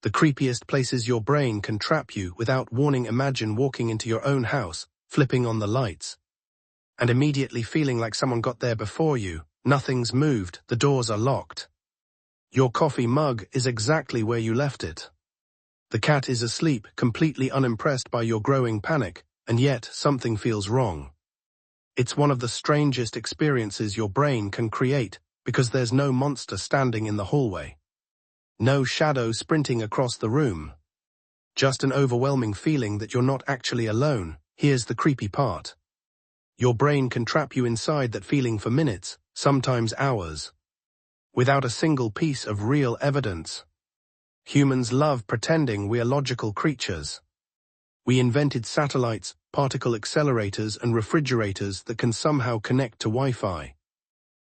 The creepiest places your brain can trap you without warning. Imagine walking into your own house, flipping on the lights, and immediately feeling like someone got there before you. Nothing's moved, the doors are locked. Your coffee mug is exactly where you left it. The cat is asleep, completely unimpressed by your growing panic, and yet something feels wrong. It's one of the strangest experiences your brain can create, because there's no monster standing in the hallway. No shadow sprinting across the room. Just an overwhelming feeling that you're not actually alone. Here's the creepy part. Your brain can trap you inside that feeling for minutes, sometimes hours, without a single piece of real evidence. Humans love pretending we are logical creatures. We invented satellites, particle accelerators, and refrigerators that can somehow connect to Wi-Fi.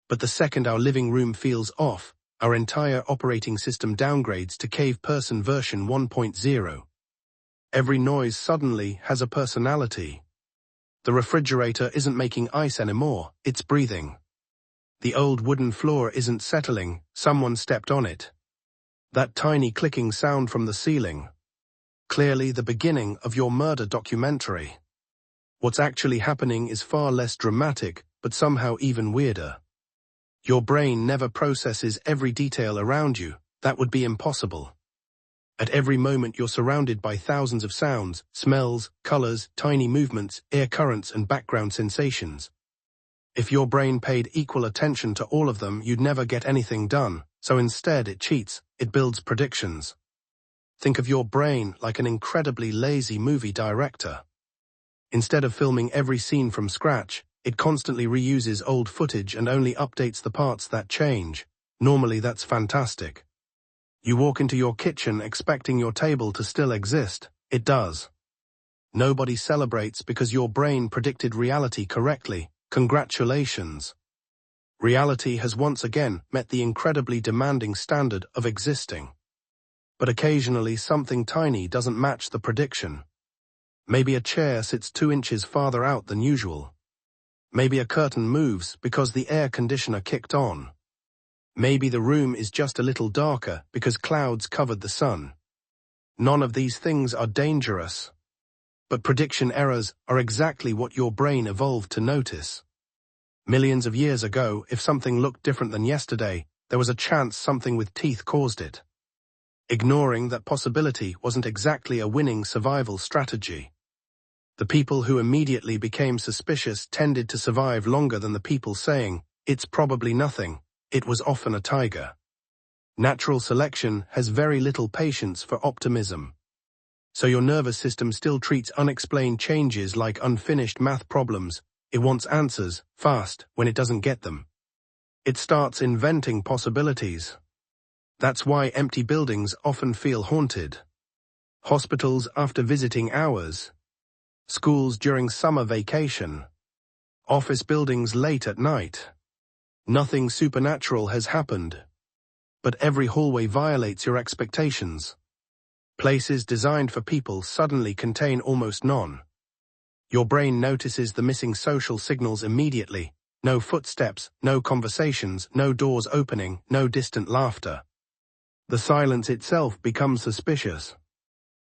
But the second our living room feels off, our entire operating system downgrades to cave person version 1.0. Every noise suddenly has a personality. The refrigerator isn't making ice anymore, it's breathing. The old wooden floor isn't settling, someone stepped on it. That tiny clicking sound from the ceiling. Clearly the beginning of your murder documentary. What's actually happening is far less dramatic, but somehow even weirder. Your brain never processes every detail around you. That would be impossible. At every moment you're surrounded by thousands of sounds, smells, colors, tiny movements, air currents, and background sensations. If your brain paid equal attention to all of them, you'd never get anything done, so instead it cheats, it builds predictions. Think of your brain like an incredibly lazy movie director. Instead of filming every scene from scratch, it constantly reuses old footage and only updates the parts that change. Normally that's fantastic. You walk into your kitchen expecting your table to still exist. It does. Nobody celebrates because your brain predicted reality correctly. Congratulations. Reality has once again met the incredibly demanding standard of existing. But occasionally something tiny doesn't match the prediction. Maybe a chair sits 2 inches farther out than usual. Maybe a curtain moves because the air conditioner kicked on. Maybe the room is just a little darker because clouds covered the sun. None of these things are dangerous. But prediction errors are exactly what your brain evolved to notice. Millions of years ago, if something looked different than yesterday, there was a chance something with teeth caused it. Ignoring that possibility wasn't exactly a winning survival strategy. The people who immediately became suspicious tended to survive longer than the people saying, "It's probably nothing." It was often a tiger. Natural selection has very little patience for optimism. So your nervous system still treats unexplained changes like unfinished math problems. It wants answers, fast, when it doesn't get them. It starts inventing possibilities. That's why empty buildings often feel haunted. Hospitals after visiting hours. Schools during summer vacation. Office buildings late at night. Nothing supernatural has happened. But every hallway violates your expectations. Places designed for people suddenly contain almost none. Your brain notices the missing social signals immediately. No footsteps, no conversations, no doors opening, no distant laughter. The silence itself becomes suspicious.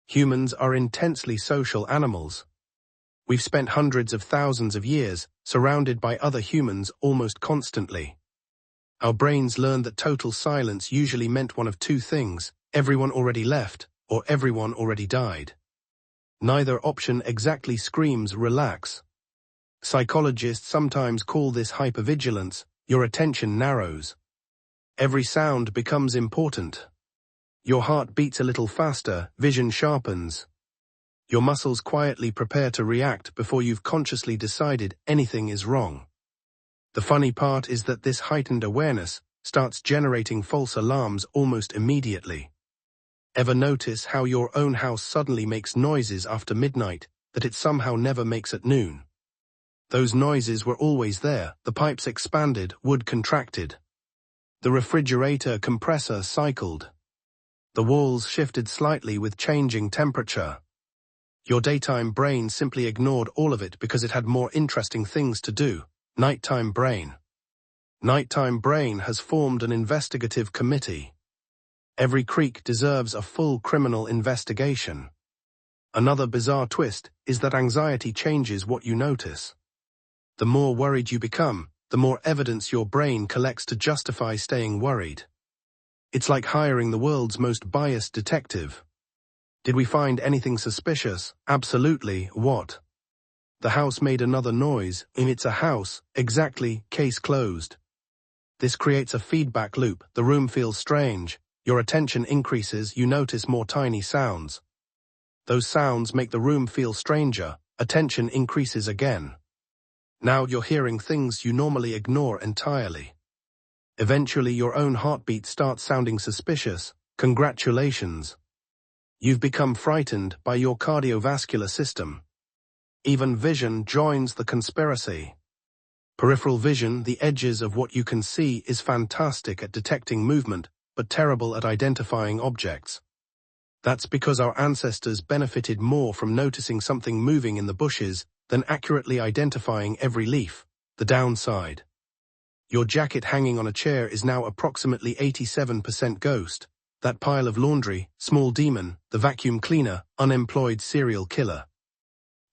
Humans are intensely social animals. We've spent hundreds of thousands of years surrounded by other humans almost constantly. Our brains learned that total silence usually meant one of two things: everyone already left, or everyone already died. Neither option exactly screams relax. Psychologists sometimes call this hypervigilance. Your attention narrows. Every sound becomes important. Your heart beats a little faster, vision sharpens. Your muscles quietly prepare to react before you've consciously decided anything is wrong. The funny part is that this heightened awareness starts generating false alarms almost immediately. Ever notice how your own house suddenly makes noises after midnight that it somehow never makes at noon? Those noises were always there. The pipes expanded, wood contracted. The refrigerator compressor cycled. The walls shifted slightly with changing temperature. Your daytime brain simply ignored all of it because it had more interesting things to do. Nighttime brain. Nighttime brain has formed an investigative committee. Every creak deserves a full criminal investigation. Another bizarre twist is that anxiety changes what you notice. The more worried you become, the more evidence your brain collects to justify staying worried. It's like hiring the world's most biased detective. Did we find anything suspicious? Absolutely. What? The house made another noise. It's a house. Exactly. Case closed. This creates a feedback loop. The room feels strange. Your attention increases. You notice more tiny sounds. Those sounds make the room feel stranger. Attention increases again. Now you're hearing things you normally ignore entirely. Eventually your own heartbeat starts sounding suspicious. Congratulations. You've become frightened by your cardiovascular system. Even vision joins the conspiracy. Peripheral vision, the edges of what you can see, is fantastic at detecting movement, but terrible at identifying objects. That's because our ancestors benefited more from noticing something moving in the bushes than accurately identifying every leaf. The downside. Your jacket hanging on a chair is now approximately 87% ghost. That pile of laundry, small demon, the vacuum cleaner, unemployed serial killer.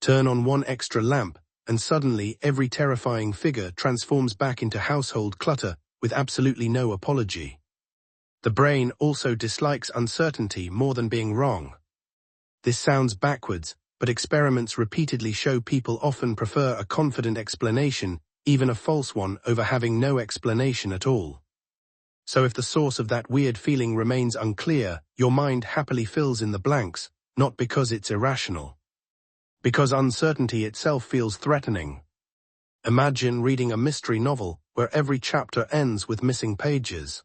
Turn on one extra lamp, and suddenly every terrifying figure transforms back into household clutter with absolutely no apology. The brain also dislikes uncertainty more than being wrong. This sounds backwards, but experiments repeatedly show people often prefer a confident explanation, even a false one, over having no explanation at all. So if the source of that weird feeling remains unclear, your mind happily fills in the blanks, not because it's irrational. Because uncertainty itself feels threatening. Imagine reading a mystery novel where every chapter ends with missing pages.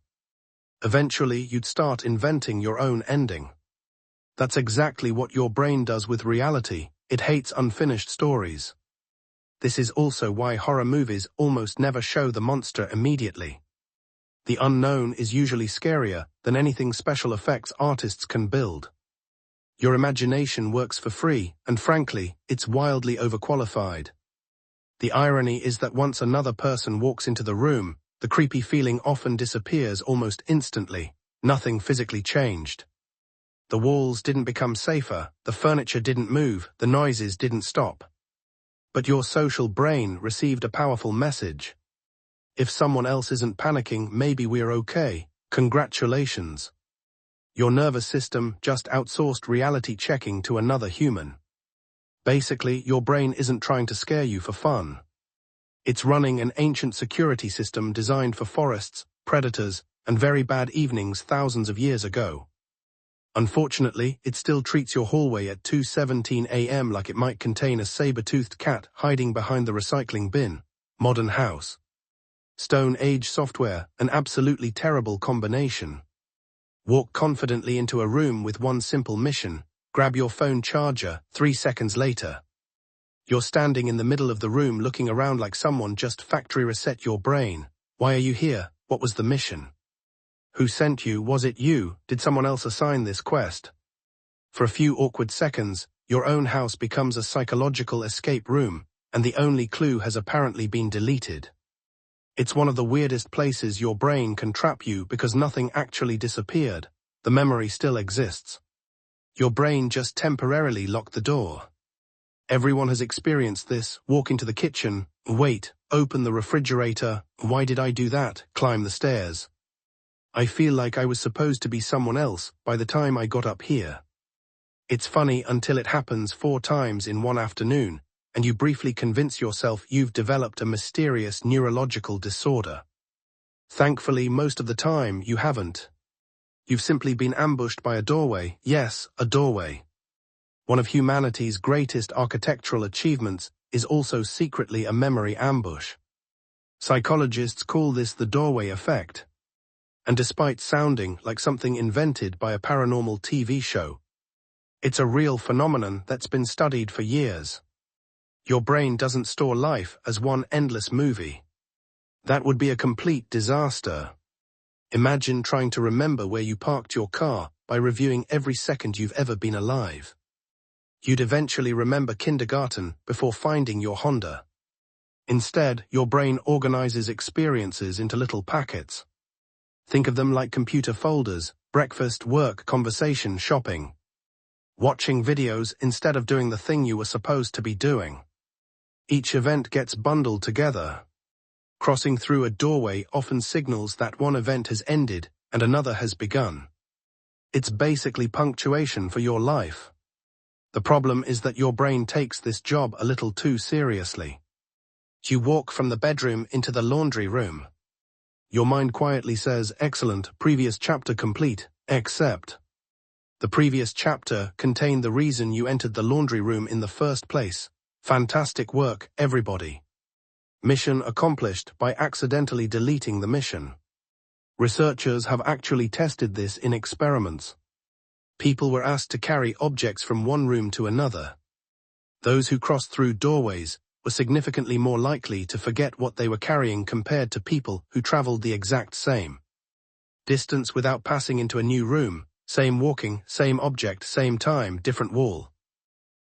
Eventually, you'd start inventing your own ending. That's exactly what your brain does with reality. It hates unfinished stories. This is also why horror movies almost never show the monster immediately. The unknown is usually scarier than anything special effects artists can build. Your imagination works for free, and frankly, it's wildly overqualified. The irony is that once another person walks into the room, the creepy feeling often disappears almost instantly. Nothing physically changed. The walls didn't become safer, the furniture didn't move, the noises didn't stop. But your social brain received a powerful message. If someone else isn't panicking, maybe we're okay. Congratulations. Your nervous system just outsourced reality checking to another human. Basically, your brain isn't trying to scare you for fun. It's running an ancient security system designed for forests, predators, and very bad evenings thousands of years ago. Unfortunately, it still treats your hallway at 2:17 a.m. like it might contain a saber-toothed cat hiding behind the recycling bin. Modern house. Stone Age software, an absolutely terrible combination. Walk confidently into a room with one simple mission: grab your phone charger. 3 seconds later, you're standing in the middle of the room looking around like someone just factory reset your brain. Why are you here? What was the mission? Who sent you? Was it you? Did someone else assign this quest? For a few awkward seconds, your own house becomes a psychological escape room, and the only clue has apparently been deleted. It's one of the weirdest places your brain can trap you because nothing actually disappeared. The memory still exists. Your brain just temporarily locked the door. Everyone has experienced this. Walk into the kitchen, wait, open the refrigerator. Why did I do that? Climb the stairs. I feel like I was supposed to be someone else by the time I got up here. It's funny until it happens 4 times in one afternoon, and you briefly convince yourself you've developed a mysterious neurological disorder. Thankfully, most of the time, you haven't. You've simply been ambushed by a doorway. Yes, a doorway. One of humanity's greatest architectural achievements is also secretly a memory ambush. Psychologists call this the doorway effect. And despite sounding like something invented by a paranormal TV show, it's a real phenomenon that's been studied for years. Your brain doesn't store life as one endless movie. That would be a complete disaster. Imagine trying to remember where you parked your car by reviewing every second you've ever been alive. You'd eventually remember kindergarten before finding your Honda. Instead, your brain organizes experiences into little packets. Think of them like computer folders, breakfast, work, conversation, shopping. Watching videos instead of doing the thing you were supposed to be doing. Each event gets bundled together. Crossing through a doorway often signals that one event has ended and another has begun. It's basically punctuation for your life. The problem is that your brain takes this job a little too seriously. You walk from the bedroom into the laundry room. Your mind quietly says, "Excellent, previous chapter complete," except the previous chapter contained the reason you entered the laundry room in the first place. Fantastic work, everybody. Mission accomplished by accidentally deleting the mission. Researchers have actually tested this in experiments. People were asked to carry objects from one room to another. Those who crossed through doorways were significantly more likely to forget what they were carrying compared to people who traveled the exact same distance without passing into a new room, same walking, same object, same time, different wall.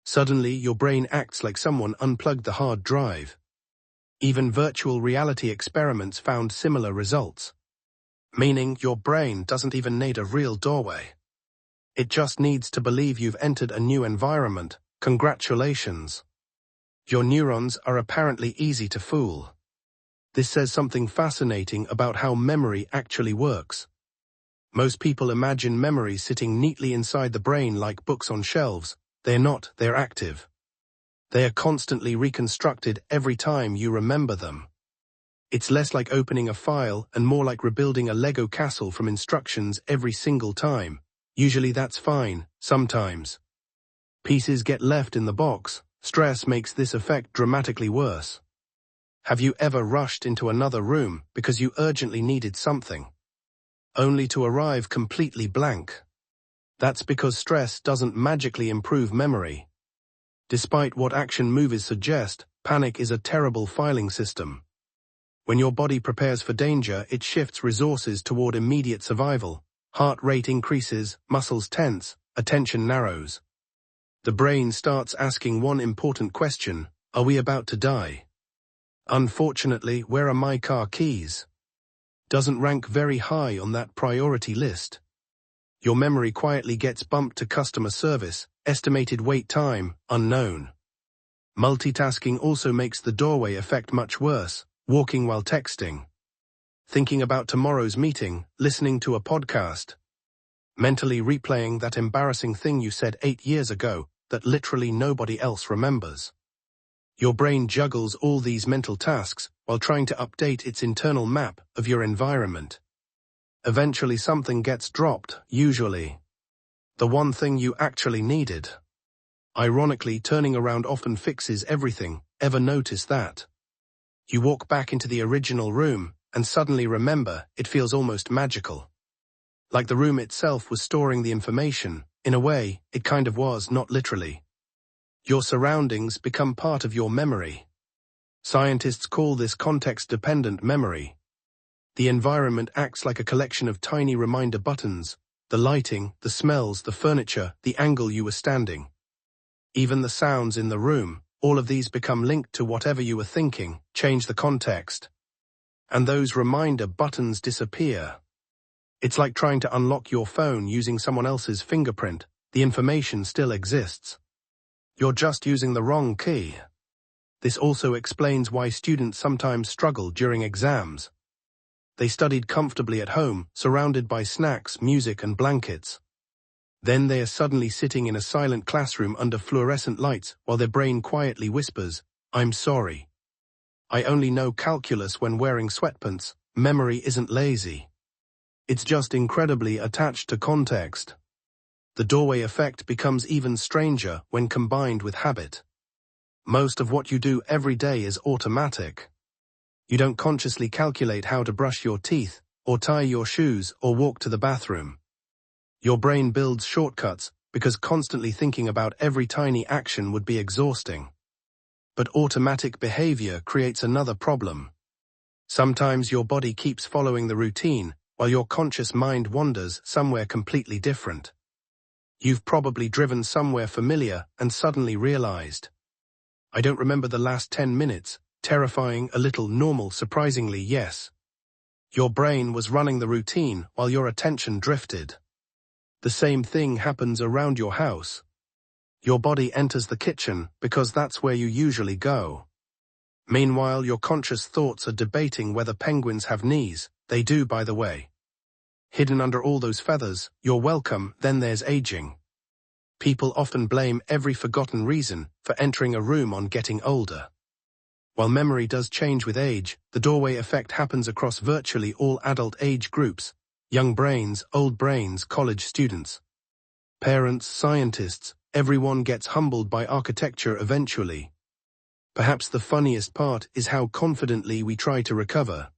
Suddenly, your brain acts like someone unplugged the hard drive. Even virtual reality experiments found similar results. Meaning your brain doesn't even need a real doorway. It just needs to believe you've entered a new environment. Congratulations. Your neurons are apparently easy to fool. This says something fascinating about how memory actually works. Most people imagine memory sitting neatly inside the brain like books on shelves. They're not, they're active. They are constantly reconstructed every time you remember them. It's less like opening a file and more like rebuilding a Lego castle from instructions every single time. Usually that's fine, sometimes pieces get left in the box. Stress makes this effect dramatically worse. Have you ever rushed into another room because you urgently needed something, only to arrive completely blank? That's because stress doesn't magically improve memory. Despite what action movies suggest, panic is a terrible filing system. When your body prepares for danger, it shifts resources toward immediate survival. Heart rate increases, muscles tense, attention narrows. The brain starts asking one important question: are we about to die? Unfortunately, where are my car keys? Doesn't rank very high on that priority list. Your memory quietly gets bumped to customer service, estimated wait time, unknown. Multitasking also makes the doorway effect much worse, walking while texting, thinking about tomorrow's meeting, listening to a podcast, mentally replaying that embarrassing thing you said 8 years ago that literally nobody else remembers. Your brain juggles all these mental tasks while trying to update its internal map of your environment. Eventually something gets dropped, usually the one thing you actually needed. Ironically, turning around often fixes everything. Ever notice that? You walk back into the original room and suddenly remember. It feels almost magical. Like the room itself was storing the information. In a way, it kind of was, not literally. Your surroundings become part of your memory. Scientists call this context-dependent memory. The environment acts like a collection of tiny reminder buttons: the lighting, the smells, the furniture, the angle you were standing. Even the sounds in the room, all of these become linked to whatever you were thinking. Change the context, and those reminder buttons disappear. It's like trying to unlock your phone using someone else's fingerprint. The information still exists. You're just using the wrong key. This also explains why students sometimes struggle during exams. They studied comfortably at home, surrounded by snacks, music, and blankets. Then they are suddenly sitting in a silent classroom under fluorescent lights while their brain quietly whispers, "I'm sorry. I only know calculus when wearing sweatpants." Memory isn't lazy. It's just incredibly attached to context. The doorway effect becomes even stranger when combined with habit. Most of what you do every day is automatic. You don't consciously calculate how to brush your teeth, or tie your shoes, or walk to the bathroom. Your brain builds shortcuts because constantly thinking about every tiny action would be exhausting. But automatic behavior creates another problem. Sometimes your body keeps following the routine, while your conscious mind wanders somewhere completely different. You've probably driven somewhere familiar and suddenly realized, "I don't remember the last 10 minutes. Terrifying, a little normal, surprisingly, yes. Your brain was running the routine while your attention drifted. The same thing happens around your house. Your body enters the kitchen because that's where you usually go. Meanwhile, your conscious thoughts are debating whether penguins have knees. They do, by the way. Hidden under all those feathers, you're welcome, then there's aging. People often blame every forgotten reason for entering a room on getting older. While memory does change with age, the doorway effect happens across virtually all adult age groups: young brains, old brains, college students. Parents, scientists, everyone gets humbled by architecture eventually. Perhaps the funniest part is how confidently we try to recover.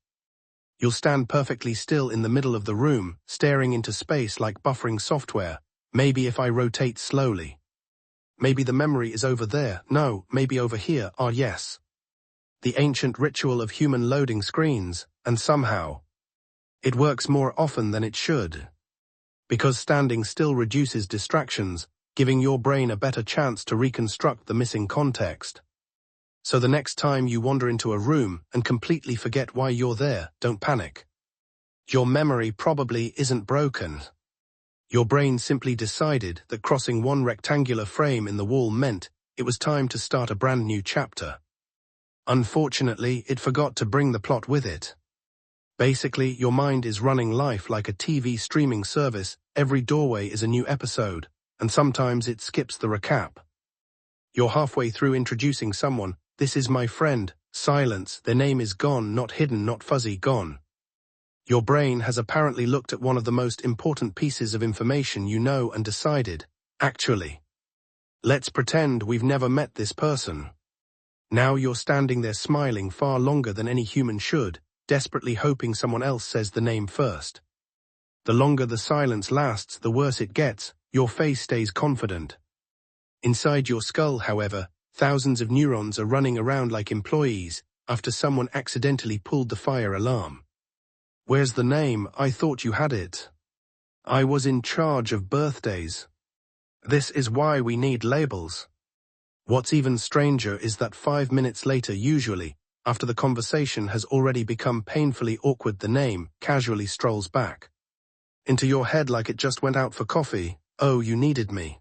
You'll stand perfectly still in the middle of the room, staring into space like buffering software. Maybe if I rotate slowly. Maybe the memory is over there. No, maybe over here. Ah, yes. The ancient ritual of human loading screens, and somehow it works more often than it should. Because standing still reduces distractions, giving your brain a better chance to reconstruct the missing context. So the next time you wander into a room and completely forget why you're there, don't panic. Your memory probably isn't broken. Your brain simply decided that crossing one rectangular frame in the wall meant it was time to start a brand new chapter. Unfortunately, it forgot to bring the plot with it. Basically, your mind is running life like a TV streaming service. Every doorway is a new episode, and sometimes it skips the recap. You're halfway through introducing someone. This is my friend. Silence. Their name is gone, not hidden, not fuzzy, gone. Your brain has apparently looked at one of the most important pieces of information you know and decided, actually, let's pretend we've never met this person. Now you're standing there smiling far longer than any human should, desperately hoping someone else says the name first. The longer the silence lasts, the worse it gets. Your face stays confident. Inside your skull, however, thousands of neurons are running around like employees after someone accidentally pulled the fire alarm. Where's the name? I thought you had it. I was in charge of birthdays. This is why we need labels. What's even stranger is that 5 minutes later, usually, after the conversation has already become painfully awkward, the name casually strolls back into your head like it just went out for coffee. Oh, you needed me.